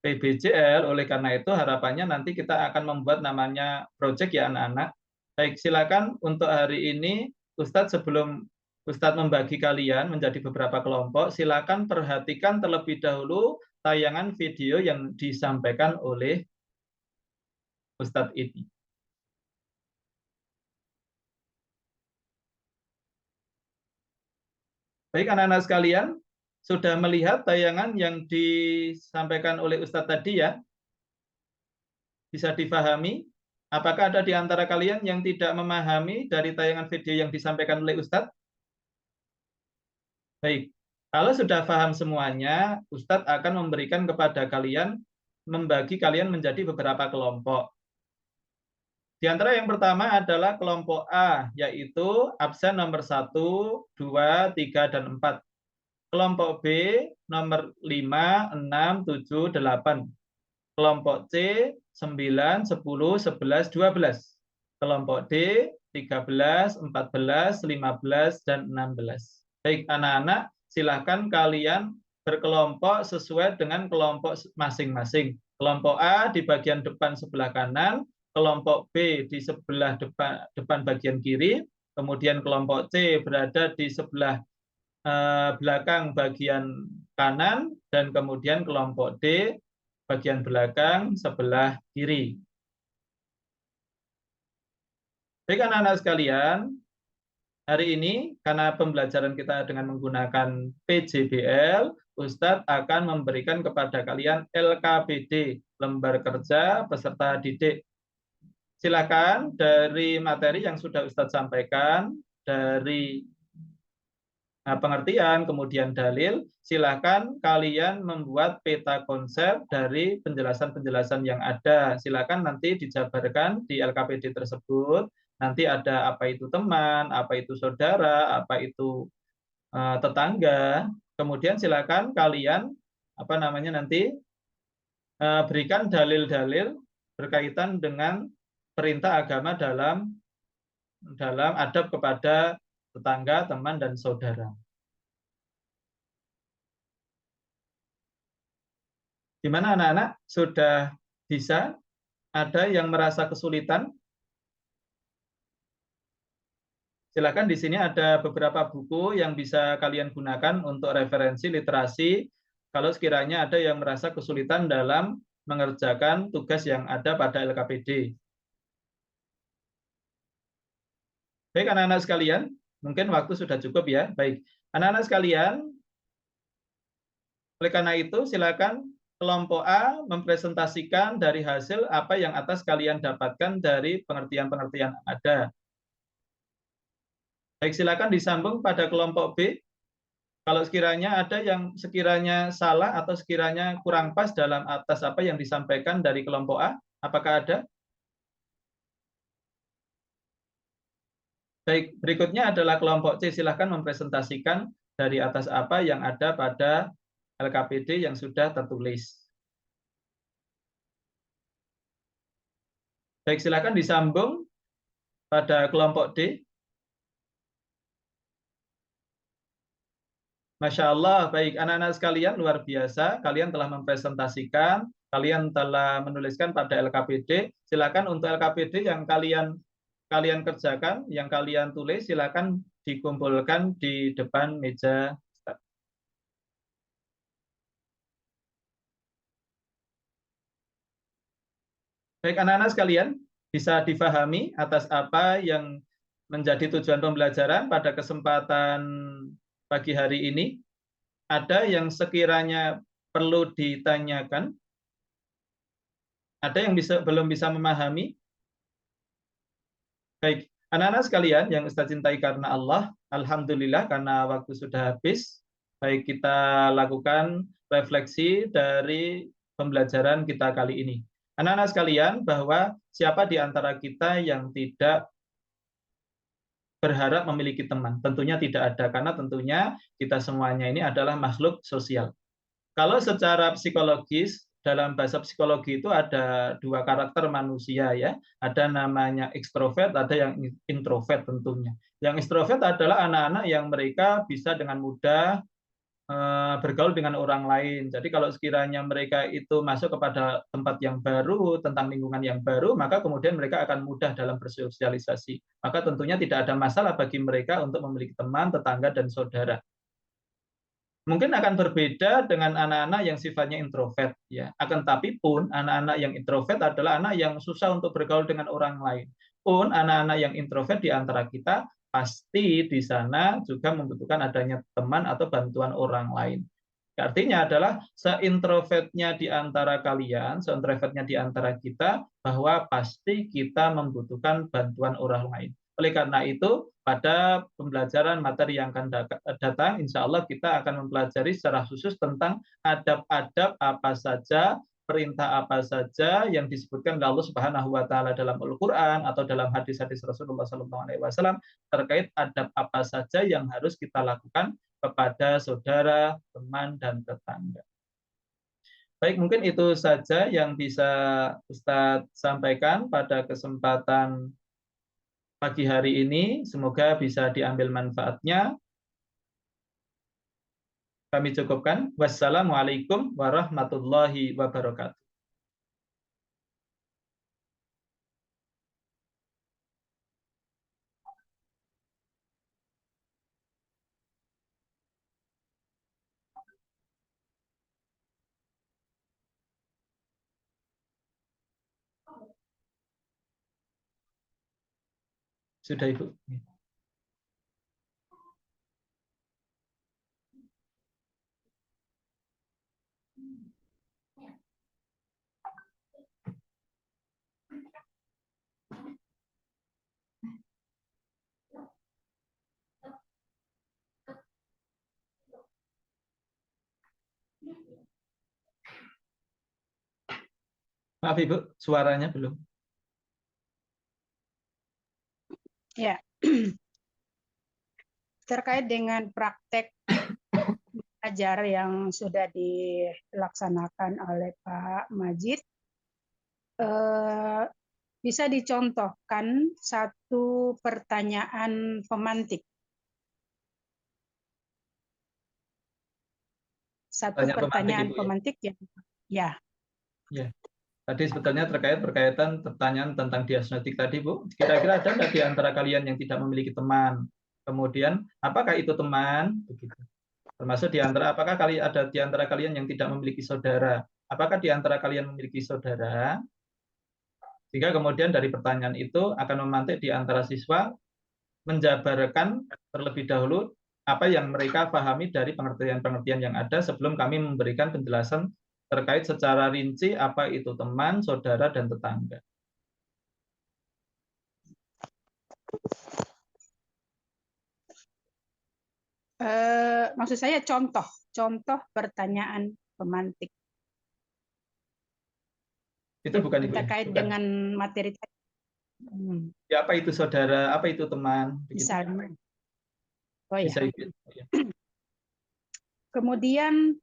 PBJL. Oleh karena itu harapannya nanti kita akan membuat namanya project ya anak-anak. Baik, silakan untuk hari ini Ustadz, sebelum Ustadz membagi kalian menjadi beberapa kelompok, silakan perhatikan terlebih dahulu tayangan video yang disampaikan oleh Ustadz ini. Baik anak-anak sekalian, sudah melihat tayangan yang disampaikan oleh Ustadz tadi ya? Bisa difahami? Apakah ada di antara kalian yang tidak memahami dari tayangan video yang disampaikan oleh Ustadz? Baik, kalau sudah paham semuanya, Ustadz akan memberikan kepada kalian, membagi kalian menjadi beberapa kelompok. Di antara yang pertama adalah kelompok A, yaitu absen nomor 1, 2, 3, dan 4. Kelompok B nomor 5, 6, 7, 8. Kelompok C 9, 10, 11, 12. Kelompok D 13, 14, 15, dan 16. Baik anak-anak, silakan kalian berkelompok sesuai dengan kelompok masing-masing. Kelompok A di bagian depan sebelah kanan, kelompok B di sebelah depan bagian kiri, kemudian kelompok C berada di sebelah belakang bagian kanan, dan kemudian kelompok D bagian belakang sebelah kiri. Baik anak-anak sekalian, hari ini karena pembelajaran kita dengan menggunakan PJBL, Ustadz akan memberikan kepada kalian LKPD, lembar kerja peserta didik. Silakan dari materi yang sudah Ustadz sampaikan, dari pengertian, kemudian dalil, silakan kalian membuat peta konsep dari penjelasan-penjelasan yang ada. Silakan nanti dijabarkan di LKPD tersebut. Nanti ada apa itu teman, apa itu saudara, apa itu tetangga. Kemudian silakan kalian nanti berikan dalil-dalil berkaitan dengan perintah agama dalam adab kepada tetangga, teman, dan saudara. Gimana anak-anak? Sudah bisa? Ada yang merasa kesulitan? Silakan, di sini ada beberapa buku yang bisa kalian gunakan untuk referensi literasi kalau sekiranya ada yang merasa kesulitan dalam mengerjakan tugas yang ada pada LKPD. Baik anak-anak sekalian, mungkin waktu sudah cukup ya. Baik, anak-anak sekalian, oleh karena itu silakan kelompok A mempresentasikan dari hasil apa yang atas kalian dapatkan dari pengertian-pengertian ada. Baik, silakan disambung pada kelompok B. Kalau sekiranya ada yang sekiranya salah atau sekiranya kurang pas dalam atas apa yang disampaikan dari kelompok A, apakah ada? Baik, berikutnya adalah kelompok C. Silakan mempresentasikan dari atas apa yang ada pada LKPD yang sudah tertulis. Baik, silakan disambung pada kelompok D. Masya Allah, baik anak-anak sekalian, luar biasa. Kalian telah mempresentasikan, kalian telah menuliskan pada LKPD. Silakan untuk LKPD yang kalian kerjakan, yang kalian tulis, silakan dikumpulkan di depan meja. Baik anak-anak sekalian, bisa difahami atas apa yang menjadi tujuan pembelajaran pada kesempatan pagi hari ini? Ada yang sekiranya perlu ditanyakan? Ada yang belum bisa memahami? Baik, anak-anak sekalian yang Ustaz cintai karena Allah, alhamdulillah karena waktu sudah habis. Baik, kita lakukan refleksi dari pembelajaran kita kali ini. Anak-anak sekalian, bahwa siapa di antara kita yang tidak berharap memiliki teman? Tentunya tidak ada, karena tentunya kita semuanya ini adalah makhluk sosial. Kalau secara psikologis, dalam bahasa psikologi itu ada dua karakter manusia ya. Ada namanya ekstrovert, ada yang introvert tentunya. Yang ekstrovert adalah anak-anak yang mereka bisa dengan mudah bergaul dengan orang lain. Jadi kalau sekiranya mereka itu masuk kepada tempat yang baru, tentang lingkungan yang baru, maka kemudian mereka akan mudah dalam bersosialisasi. Maka tentunya tidak ada masalah bagi mereka untuk memiliki teman, tetangga, dan saudara. Mungkin akan berbeda dengan anak-anak yang sifatnya introvert, ya. Akan tapi pun anak-anak yang introvert adalah anak yang susah untuk bergaul dengan orang lain. Pun anak-anak yang introvert di antara kita pasti di sana juga membutuhkan adanya teman atau bantuan orang lain. Artinya adalah seintrovertnya di antara kalian, seintrovertnya di antara kita, bahwa pasti kita membutuhkan bantuan orang lain. Oleh karena itu, pada pembelajaran materi yang akan datang, insya Allah kita akan mempelajari secara khusus tentang adab-adab apa saja, perintah apa saja yang disebutkan oleh Allah Subhanahu wa taala dalam Al-Qur'an atau dalam hadis-hadis Rasulullah SAW terkait adab apa saja yang harus kita lakukan kepada saudara, teman, dan tetangga. Baik, mungkin itu saja yang bisa Ustadz sampaikan pada kesempatan pagi hari ini. Semoga bisa diambil manfaatnya. Kami cukupkan. Wassalamualaikum warahmatullahi wabarakatuh. Sudah, Ibu. Maaf Ibu, suaranya belum. Ya. Terkait dengan praktek ajar yang sudah dilaksanakan oleh Pak Majid, bisa dicontohkan satu pertanyaan pemantik. Satu pertanyaan pemantik yang ya. Ya. Tadi sebetulnya berkaitan pertanyaan tentang diagnostik tadi, Bu. Kira-kira ada nggak di antara kalian yang tidak memiliki teman? Kemudian, apakah itu teman? Begitu. Termasuk di antara, apakah ada di antara kalian yang tidak memiliki saudara? Apakah di antara kalian memiliki saudara? Sehingga kemudian dari pertanyaan itu akan memantik di antara siswa menjabarkan terlebih dahulu apa yang mereka pahami dari pengertian-pengertian yang ada sebelum kami memberikan penjelasan terkait secara rinci apa itu teman, saudara, dan tetangga. Maksud saya contoh pertanyaan pemantik. Itu bukan Ibu. Terkait dengan materi tadi. Ya, apa itu saudara, apa itu teman? Misalnya. Oh ya. Bisa Ibu. Kemudian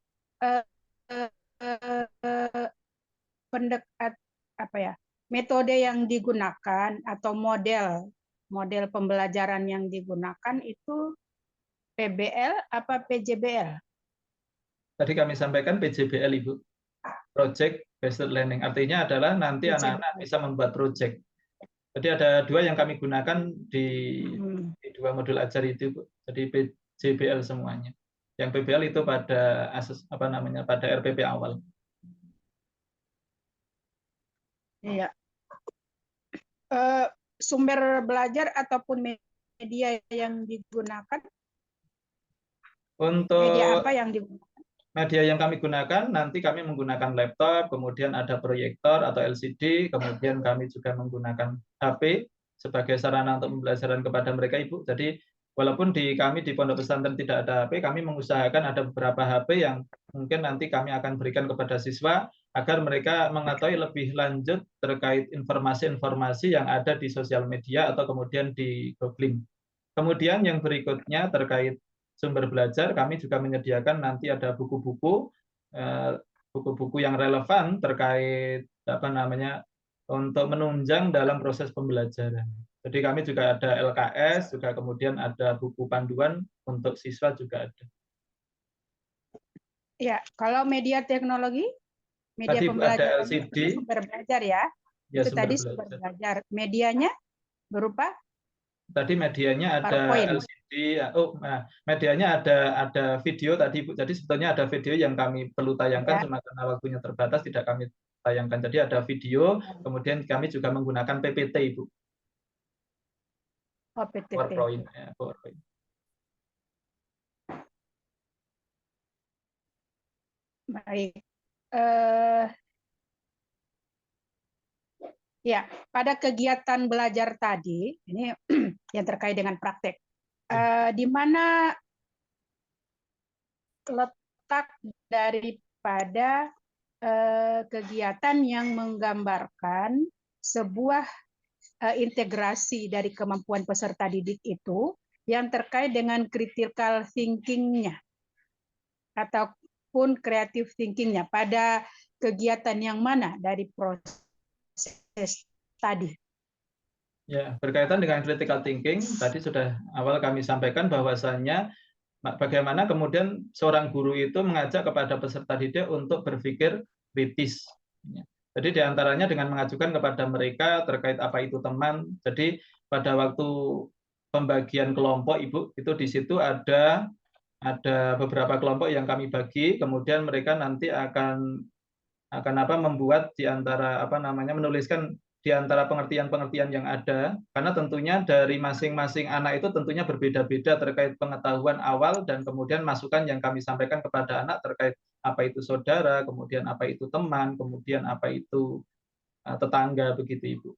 pendekat apa ya? Metode yang digunakan atau model pembelajaran yang digunakan itu PBL apa PJBL? Tadi kami sampaikan PJBL, Ibu. Project Based Learning. Artinya adalah nanti anak-anak bisa membuat project. Jadi ada dua yang kami gunakan di dua modul ajar itu, Bu. Jadi PJBL semuanya. Yang PBL itu pada pada RPP awal. Iya. Sumber belajar ataupun media yang digunakan? Untuk media apa yang digunakan? Media yang kami gunakan, nanti kami menggunakan laptop, kemudian ada proyektor atau LCD, kemudian kami juga menggunakan HP sebagai sarana untuk pembelajaran kepada mereka, Ibu. Jadi walaupun kami di Pondok Pesantren tidak ada HP, kami mengusahakan ada beberapa HP yang mungkin nanti kami akan berikan kepada siswa agar mereka mengetahui lebih lanjut terkait informasi-informasi yang ada di sosial media atau kemudian di googling. Kemudian yang berikutnya terkait sumber belajar, kami juga menyediakan nanti ada buku-buku yang relevan terkait untuk menunjang dalam proses pembelajaran. Jadi kami juga ada LKS, juga kemudian ada buku panduan untuk siswa juga ada. Ya, kalau media teknologi, media Tadi Bu, ada pembelajaran LCD, itu sumber belajar ya. ya Itu sumber tadi sumber belajar. belajar. Medianya berupa Tadi medianya ada PowerPoint. LCD, nah, medianya ada video tadi Bu. Jadi sebetulnya ada video yang kami perlu tayangkan, Ya, cuma karena waktunya terbatas tidak kami tayangkan. Jadi ada video, kemudian kami juga menggunakan PPT Ibu, PPT. PowerPoint. Ya, PowerPoint. Baik. Ya, pada kegiatan belajar tadi, ini yang terkait dengan praktek. Di mana letak daripada kegiatan yang menggambarkan sebuah integrasi dari kemampuan peserta didik itu yang terkait dengan critical thinking-nya ataupun creative thinking-nya pada kegiatan yang mana dari proses tadi? Ya, berkaitan dengan critical thinking, tadi sudah awal kami sampaikan bahwasannya bagaimana kemudian seorang guru itu mengajak kepada peserta didik untuk berpikir kritis. Jadi diantaranya dengan mengajukan kepada mereka terkait apa itu teman. Jadi pada waktu pembagian kelompok Ibu, itu di situ ada beberapa kelompok yang kami bagi, kemudian mereka nanti akan membuat di antara menuliskan di antara pengertian-pengertian yang ada, karena tentunya dari masing-masing anak itu tentunya berbeda-beda terkait pengetahuan awal dan kemudian masukan yang kami sampaikan kepada anak terkait apa itu saudara, kemudian apa itu teman, kemudian apa itu tetangga, begitu Ibu.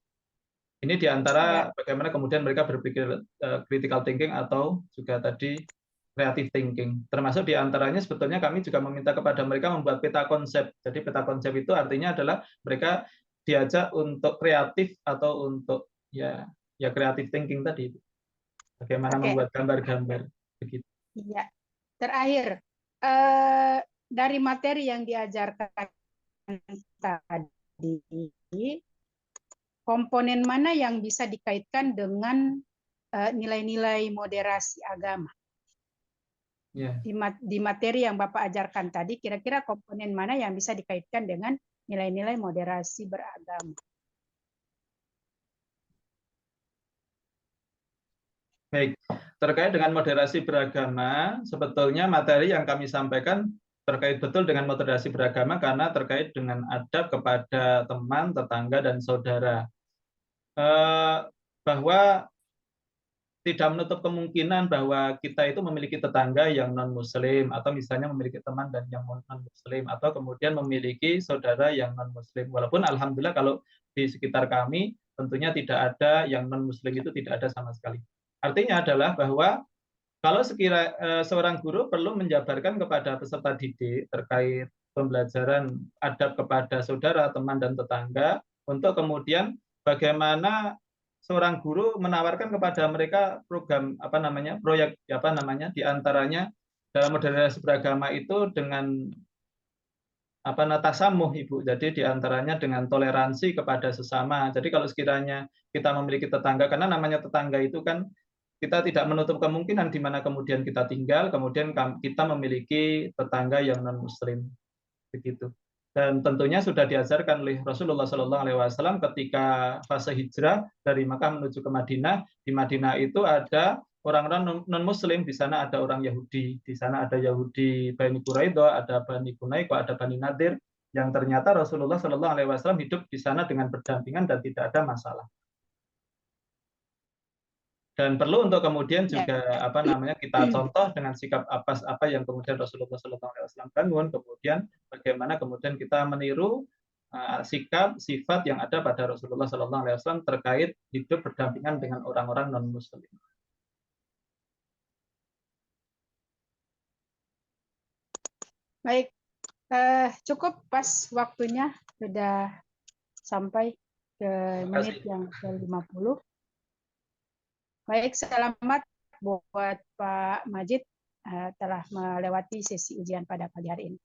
Ini di antara bagaimana kemudian mereka berpikir critical thinking atau juga tadi creative thinking. Termasuk di antaranya sebetulnya kami juga meminta kepada mereka membuat peta konsep. Jadi peta konsep itu artinya adalah mereka diajak untuk kreatif atau untuk ya creative thinking tadi. Bagaimana membuat gambar-gambar begitu. Iya. Terakhir, dari materi yang diajarkan tadi, komponen mana yang bisa dikaitkan dengan nilai-nilai moderasi agama? Ya. Di materi yang Bapak ajarkan tadi, kira-kira komponen mana yang bisa dikaitkan dengan nilai-nilai moderasi beragama? Baik, terkait dengan moderasi beragama, sebetulnya materi yang kami sampaikan terkait betul dengan moderasi beragama karena terkait dengan adab kepada teman, tetangga, dan saudara. Bahwa tidak menutup kemungkinan bahwa kita itu memiliki tetangga yang non-muslim, atau misalnya memiliki teman dan yang non-muslim, atau kemudian memiliki saudara yang non-muslim. Walaupun alhamdulillah kalau di sekitar kami tentunya tidak ada yang non-muslim, itu tidak ada sama sekali. Artinya adalah bahwa kalau seorang guru perlu menjabarkan kepada peserta didik terkait pembelajaran adab kepada saudara, teman, dan tetangga, untuk kemudian bagaimana seorang guru menawarkan kepada mereka program proyek di antaranya dalam moderasi beragama itu dengan tasamuh Ibu. Jadi diantaranya dengan toleransi kepada sesama. Jadi kalau sekiranya kita memiliki tetangga, karena namanya tetangga itu kan kita tidak menutup kemungkinan di mana kemudian kita tinggal, kemudian kita memiliki tetangga yang non-muslim, begitu. Dan tentunya sudah diajarkan oleh Rasulullah SAW ketika fase hijrah dari Makkah menuju ke Madinah. Di Madinah itu ada orang-orang non-muslim, di sana ada orang Yahudi, di sana ada Yahudi Bani Quraidah, ada Bani Kunaiko, ada Bani Nadir, yang ternyata Rasulullah SAW hidup di sana dengan berdampingan dan tidak ada masalah. Dan perlu untuk kemudian juga kita contoh dengan sikap apa yang kemudian Rasulullah SAW bangun, kemudian bagaimana kemudian kita meniru sikap sifat yang ada pada Rasulullah SAW terkait hidup berdampingan dengan orang-orang non Muslim. Baik, cukup pas waktunya, sudah sampai ke menit yang ke-50. Baik, selamat buat Pak Majid telah melewati sesi ujian pada pagi hari ini.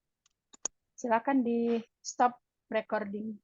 Silakan di stop recording.